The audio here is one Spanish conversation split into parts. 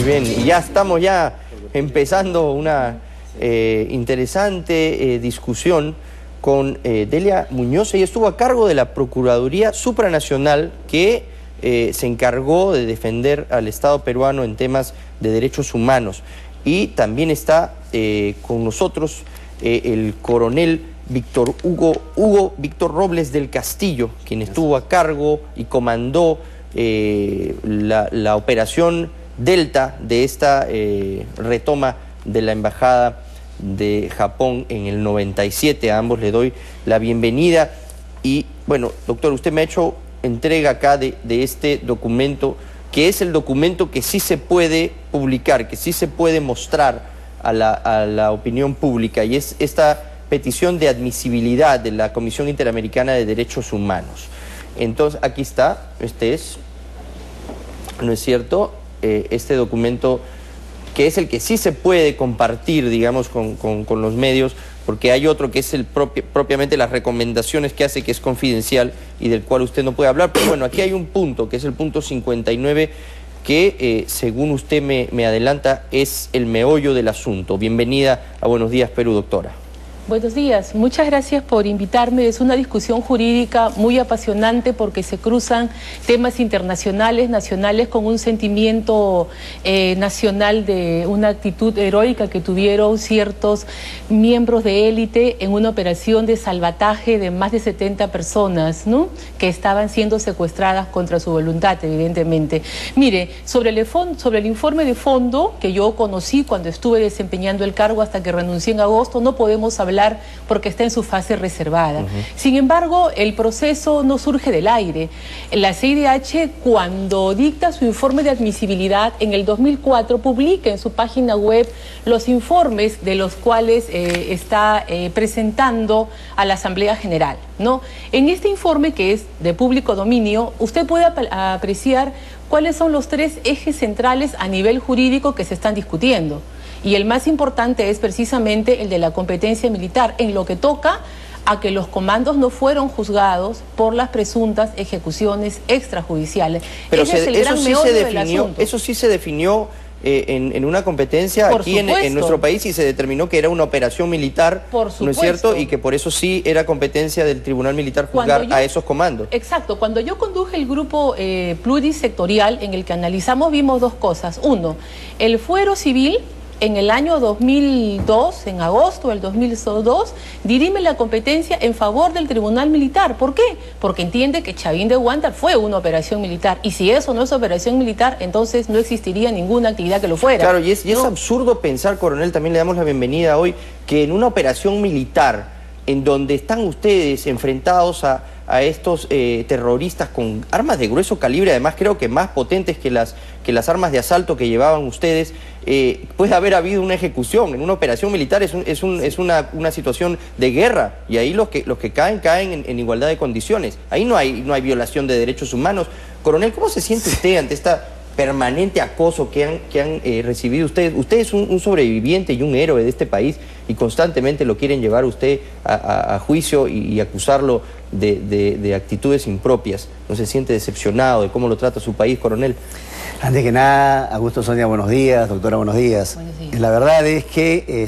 bien, y ya estamos empezando una interesante discusión con Delia Muñoz. Ella estuvo a cargo de la Procuraduría Supranacional que se encargó de defender al Estado peruano en temas de derechos humanos. Y también está con nosotros el coronel Hugo Víctor Robles del Castillo, quien estuvo a cargo y comandó la operación Delta de esta retoma de la Embajada de Japón en el 97. A ambos le doy la bienvenida. Y bueno, doctor, usted me ha hecho entrega acá de este documento, que es el documento que sí se puede publicar, que sí se puede mostrar a la opinión pública, y es esta petición de admisibilidad de la Comisión Interamericana de Derechos Humanos. Entonces, aquí está, este es, ¿no es cierto?, este documento, que es el que sí se puede compartir, digamos, con los medios, porque hay otro que es propiamente las recomendaciones que hace, que es confidencial y del cual usted no puede hablar. Pero bueno, aquí hay un punto, que es el punto 59, que según usted me adelanta, es el meollo del asunto. Bienvenida a Buenos Días Perú, doctora. Buenos días, muchas gracias por invitarme. Es una discusión jurídica muy apasionante porque se cruzan temas internacionales, nacionales, con un sentimiento nacional de una actitud heroica que tuvieron ciertos miembros de élite en una operación de salvataje de más de 70 personas, ¿no?, que estaban siendo secuestradas contra su voluntad, evidentemente. Mire, sobre el informe de fondo que yo conocí cuando estuve desempeñando el cargo hasta que renuncié en agosto, no podemos hablar porque está en su fase reservada. Sin embargo, el proceso no surge del aire. La CIDH, cuando dicta su informe de admisibilidad en el 2004, publica en su página web los informes de los cuales está presentando a la Asamblea General, ¿no? En este informe, que es de público dominio, usted puede apreciar cuáles son los tres ejes centrales a nivel jurídico que se están discutiendo. Y el más importante es precisamente el de la competencia militar, en lo que toca a que los comandos no fueron juzgados por las presuntas ejecuciones extrajudiciales. Pero eso sí se definió en una competencia aquí en nuestro país, y se determinó que era una operación militar, ¿no es cierto? Y que por eso sí era competencia del Tribunal Militar juzgar a esos comandos. Exacto. Cuando yo conduje el grupo plurisectorial en el que analizamos, vimos dos cosas. Uno, el fuero civil en el año 2002, en agosto del 2002, dirime la competencia en favor del Tribunal Militar. ¿Por qué? Porque entiende que Chavín de Huántar fue una operación militar, y si eso no es operación militar, entonces no existiría ninguna actividad que lo fuera. Claro, y es absurdo pensar, coronel, también le damos la bienvenida hoy, que en una operación militar, en donde están ustedes enfrentados a estos terroristas con armas de grueso calibre, además creo que más potentes que las armas de asalto que llevaban ustedes, puede haber habido una ejecución. En una operación militar es una situación de guerra, y ahí los que caen en igualdad de condiciones. Ahí no hay violación de derechos humanos. Coronel, ¿cómo se siente usted ante esta permanente acoso que han recibido ustedes? Usted es un sobreviviente y un héroe de este país, y constantemente lo quieren llevar usted a juicio y acusarlo de actitudes impropias. ¿No se siente decepcionado de cómo lo trata su país, coronel? Antes que nada, Augusto, Sonia, buenos días. Doctora, buenos días. Buenos días. La verdad es que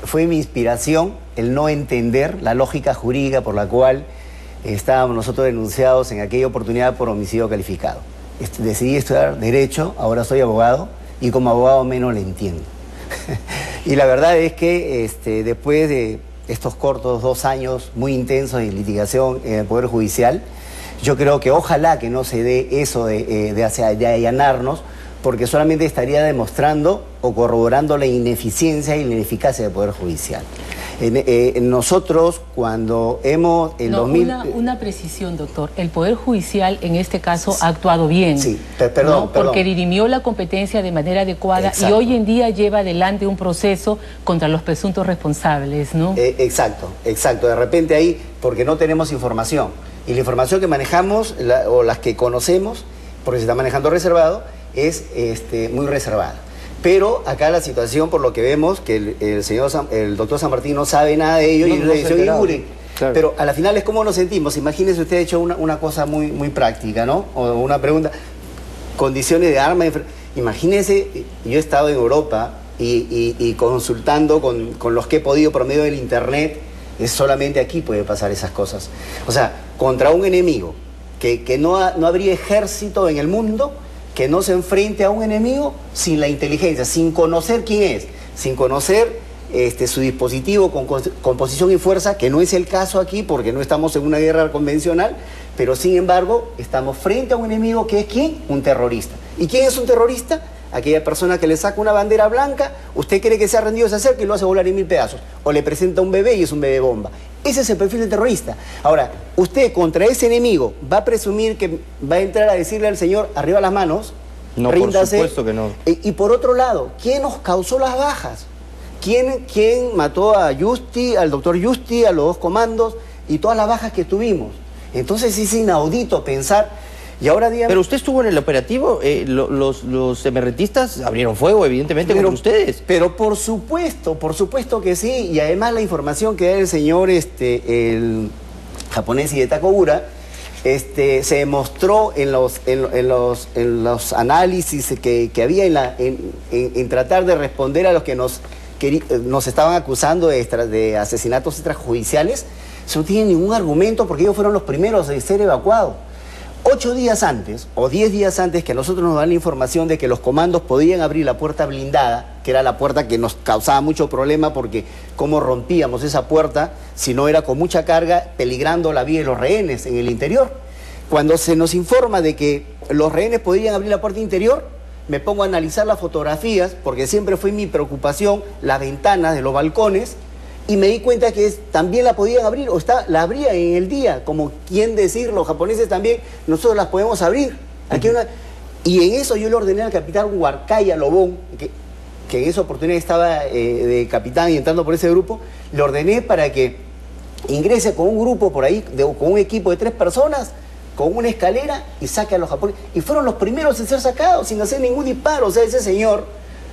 fue mi inspiración el no entender la lógica jurídica por la cual estábamos nosotros denunciados en aquella oportunidad por homicidio calificado. Decidí estudiar Derecho, ahora soy abogado, y como abogado menos le entiendo. Y la verdad es que después de estos cortos 2 años muy intensos de litigación en el Poder Judicial, yo creo que ojalá que no se dé eso de allanarnos, porque solamente estaría demostrando o corroborando la ineficiencia y la ineficacia del Poder Judicial. Nosotros, cuando hemos... Una precisión, doctor. El Poder Judicial, en este caso, ha actuado bien. Sí, perdón. Porque dirimió la competencia de manera adecuada. Exacto. Y hoy en día lleva adelante un proceso contra los presuntos responsables, ¿no? Exacto. De repente ahí, porque no tenemos información. Y la información que manejamos, o las que conocemos, porque se está manejando reservado, es muy reservada. Pero acá la situación, por lo que vemos, que el doctor San Martín no sabe nada de ello, y le dice, oye, claro. Pero a la final es como nos sentimos. Imagínese usted ha hecho una cosa muy práctica, ¿no? O una pregunta, condiciones de arma, Imagínense, yo he estado en Europa y consultando con los que he podido por medio del internet, es solamente aquí puede pasar esas cosas. O sea, contra un enemigo, que no habría ejército en el mundo que no se enfrente a un enemigo sin la inteligencia, sin conocer quién es, sin conocer su dispositivo, composición y fuerza, que no es el caso aquí porque no estamos en una guerra convencional, pero sin embargo estamos frente a un enemigo que es ¿quién? Un terrorista. ¿Y quién es un terrorista? Aquella persona que le saca una bandera blanca, usted cree que se ha rendido, se acerca y lo hace volar en 1000 pedazos, o le presenta un bebé y es un bebé bomba. Ese es el perfil del terrorista. Ahora, usted contra ese enemigo va a presumir que va a entrar a decirle al señor, arriba las manos, no, ríndase. Por supuesto que no. Y por otro lado, ¿quién nos causó las bajas? ¿Quién mató a Yusti, al doctor Yusti, a los 2 comandos y todas las bajas que tuvimos? Entonces es inaudito pensar. Y ahora dígame, pero usted estuvo en el operativo, los emergentistas abrieron fuego, evidentemente, contra ustedes. Pero por supuesto que sí, y además la información que da el señor, el japonés y de Takogura, se demostró en los análisis que había en tratar de responder a los que nos estaban acusando de asesinatos extrajudiciales. Eso no tiene ningún argumento porque ellos fueron los primeros de ser evacuados. 8 días antes o 10 días antes que a nosotros nos dan la información de que los comandos podían abrir la puerta blindada, que era la puerta que nos causaba mucho problema porque cómo rompíamos esa puerta si no era con mucha carga, peligrando la vida de los rehenes en el interior. Cuando se nos informa de que los rehenes podían abrir la puerta interior, me pongo a analizar las fotografías, porque siempre fue mi preocupación las ventanas de los balcones, y me di cuenta que también la podían abrir, la abrían en el día, como quien decir, los japoneses también, nosotros las podemos abrir. Y en eso yo le ordené al capitán Huarcaya Lobón, que en esa oportunidad estaba de capitán y entrando por ese grupo, le ordené para que ingrese con un grupo por ahí, con un equipo de 3 personas, con una escalera y saque a los japoneses. Y fueron los primeros en ser sacados sin hacer ningún disparo. O sea, ese señor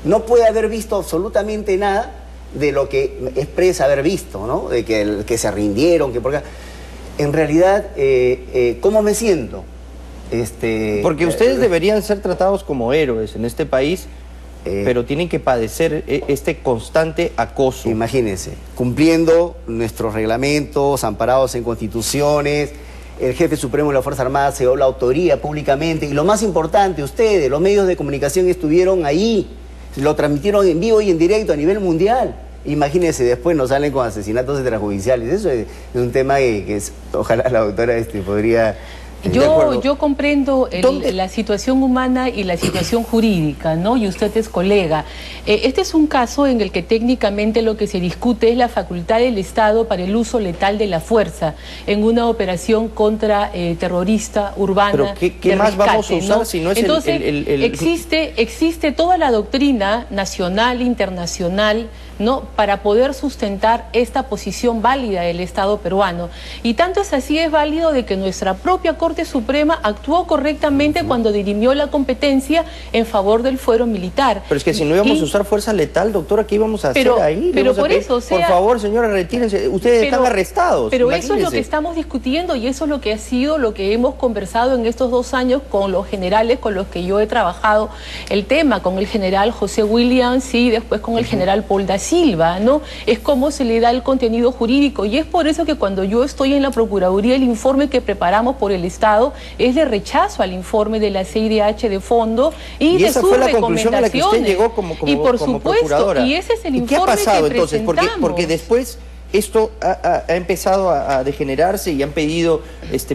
no puede haber visto absolutamente nada de lo que expresa haber visto, ¿no? De que se rindieron, porque en realidad, ¿cómo me siento? Porque ustedes deberían ser tratados como héroes en este país, pero tienen que padecer este constante acoso. Imagínense, cumpliendo nuestros reglamentos, amparados en constituciones, el jefe supremo de la Fuerza Armada se dio la autoría públicamente, y lo más importante, ustedes, los medios de comunicación estuvieron ahí, lo transmitieron en vivo y en directo a nivel mundial. Imagínense, después nos salen con asesinatos extrajudiciales. Eso es un tema que ojalá la doctora podría... Yo comprendo la situación humana y la situación jurídica, ¿no? Y usted es colega. Este es un caso en el que técnicamente lo que se discute es la facultad del Estado para el uso letal de la fuerza en una operación contra terrorista urbana. ¿Pero qué más rescate, vamos a usar, ¿no? Si no es Entonces, existe toda la doctrina nacional, internacional, ¿no?, para poder sustentar esta posición válida del Estado peruano. Y tanto es así, es válido de que nuestra propia Corte Suprema actuó correctamente cuando dirimió la competencia en favor del fuero militar. Pero es que si no íbamos a usar fuerza letal, doctora, ¿qué íbamos a hacer ahí? Pero por eso, o sea... Por favor, señora, retírense. Ustedes están arrestados. Pero eso es lo que estamos discutiendo y eso es lo que ha sido lo que hemos conversado en estos 2 años con los generales con los que yo he trabajado el tema, con el general José Williams y después con el general Paul da Silva, ¿no? Es cómo se le da el contenido jurídico, y es por eso que cuando yo estoy en la Procuraduría, el informe que preparamos por el Estado es de rechazo al informe de la CIDH de fondo y de esa sus fue la recomendaciones. conclusión a la que usted llegó como y por supuesto, procuradora. y ese es el informe ¿Qué ha pasado que entonces? presentamos. Porque después esto ha empezado a degenerarse y han pedido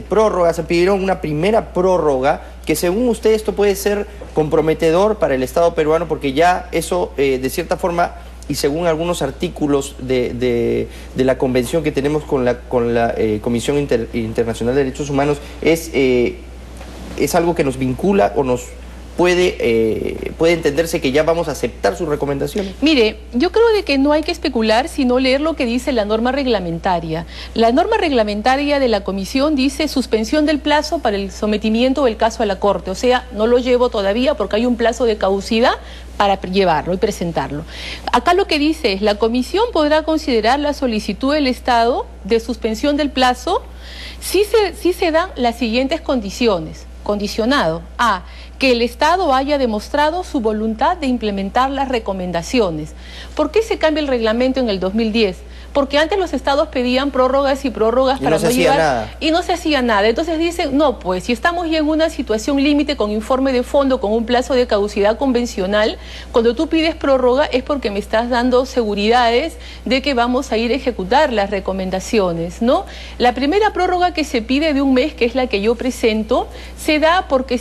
prórrogas, han pedido una primera prórroga que según usted esto puede ser comprometedor para el Estado peruano, porque ya eso de cierta forma, y según algunos artículos de la convención que tenemos con la Comisión Internacional de Derechos Humanos, es algo que nos vincula o nos puede entenderse que ya vamos a aceptar sus recomendaciones. Mire, yo creo de que no hay que especular, sino leer lo que dice la norma reglamentaria. La norma reglamentaria de la Comisión dice suspensión del plazo para el sometimiento del caso a la Corte. O sea, no lo llevo todavía porque hay un plazo de caducidad para llevarlo y presentarlo. Acá lo que dice es, la Comisión podrá considerar la solicitud del Estado de suspensión del plazo si se dan las siguientes condiciones. Condicionado: A, que el Estado haya demostrado su voluntad de implementar las recomendaciones. ¿Por qué se cambia el reglamento en el 2010? Porque antes los estados pedían prórrogas y prórrogas para no llevar nada. Y no se hacía nada. Entonces dicen, no, pues si estamos ya en una situación límite con informe de fondo, con un plazo de caducidad convencional, cuando tú pides prórroga es porque me estás dando seguridades de que vamos a ir a ejecutar las recomendaciones, ¿no? La primera prórroga que se pide de un mes, que es la que yo presento, se da porque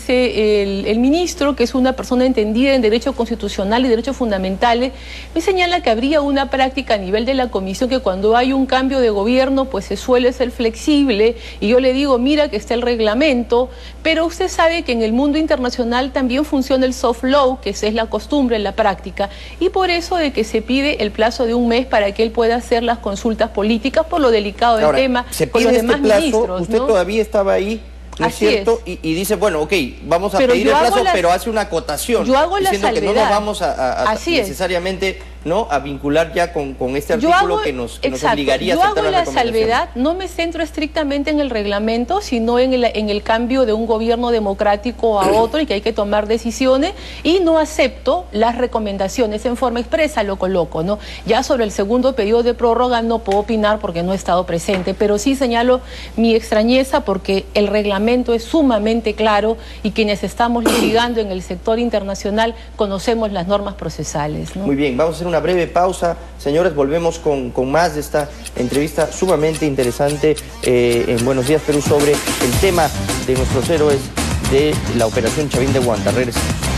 el ministro, que es una persona entendida en derecho constitucional y derechos fundamentales, me señala que habría una práctica a nivel de la comisión que cuando hay un cambio de gobierno pues se suele ser flexible, y yo le digo, mira que está el reglamento, pero usted sabe que en el mundo internacional también funciona el soft law, que es la costumbre, la práctica, y por eso de que se pide el plazo de un mes para que él pueda hacer las consultas políticas por lo delicado del tema con los demás ministros. Usted todavía estaba ahí, ¿no es cierto? Y dice, bueno, ok, vamos a pedir el plazo, pero hace una acotación. Yo hago la salvedad. Que no nos vamos a necesariamente, ¿no?, a vincular ya con este artículo que nos obligaría a aceptar las recomendaciones. Yo hago la salvedad, no me centro estrictamente en el reglamento, sino en el cambio de un gobierno democrático a otro y que hay que tomar decisiones, y no acepto las recomendaciones en forma expresa, lo coloco, ¿no? Ya sobre el segundo periodo de prórroga no puedo opinar porque no he estado presente, pero sí señalo mi extrañeza porque el reglamento es sumamente claro y quienes estamos litigando en el sector internacional conocemos las normas procesales, ¿no? Muy bien, vamos a hacer una breve pausa. Señores, volvemos con más de esta entrevista sumamente interesante en Buenos Días Perú sobre el tema de nuestros héroes de la Operación Chavín de Huanta. Regresamos.